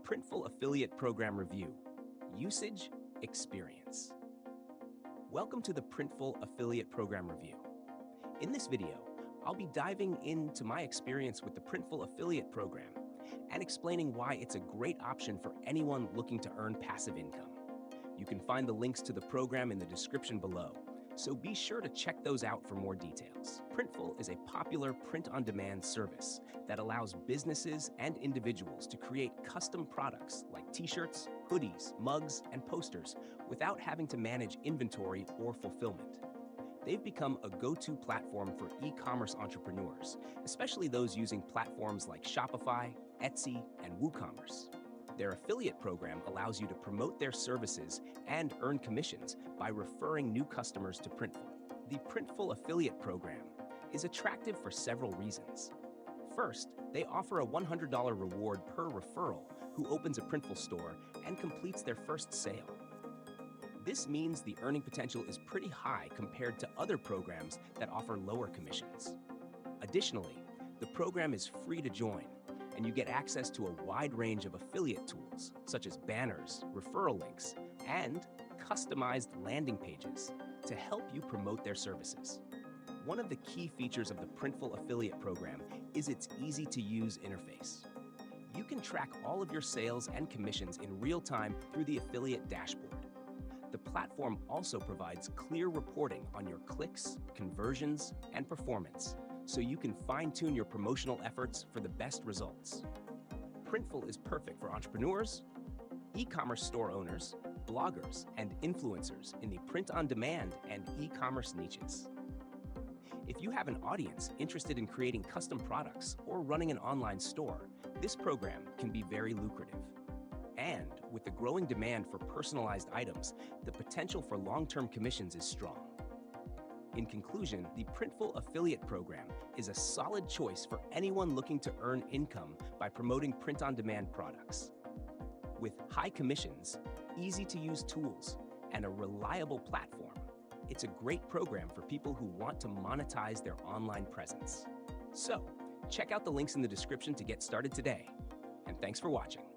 Printful Affiliate Program Review, Usage, Experience. Welcome to the Printful Affiliate Program Review. In this video, I'll be diving into my experience with the Printful Affiliate Program and explaining why it's a great option for anyone looking to earn passive income. You can find the links to the program in the description below, so be sure to check those out for more details. Printful is a popular print-on-demand service that allows businesses and individuals to create custom products like t-shirts, hoodies, mugs, and posters without having to manage inventory or fulfillment. They've become a go-to platform for e-commerce entrepreneurs, especially those using platforms like Shopify, Etsy, and WooCommerce. Their affiliate program allows you to promote their services and earn commissions by referring new customers to Printful. The Printful Affiliate Program is attractive for several reasons. First, they offer a $100 reward per referral who opens a Printful store and completes their first sale. This means the earning potential is pretty high compared to other programs that offer lower commissions. Additionally, the program is free to join, and you get access to a wide range of affiliate tools, such as banners, referral links, and customized landing pages to help you promote their services. One of the key features of the Printful Affiliate Program is its easy-to-use interface. You can track all of your sales and commissions in real time through the affiliate dashboard. The platform also provides clear reporting on your clicks, conversions, and performance, so you can fine-tune your promotional efforts for the best results. Printful is perfect for entrepreneurs, e-commerce store owners, bloggers, and influencers in the print-on-demand and e-commerce niches. If you have an audience interested in creating custom products or running an online store, this program can be very lucrative. And with the growing demand for personalized items, the potential for long-term commissions is strong. In conclusion, the Printful Affiliate Program is a solid choice for anyone looking to earn income by promoting print-on-demand products. With high commissions, easy-to-use tools, and a reliable platform, it's a great program for people who want to monetize their online presence. So, check out the links in the description to get started today. And thanks for watching.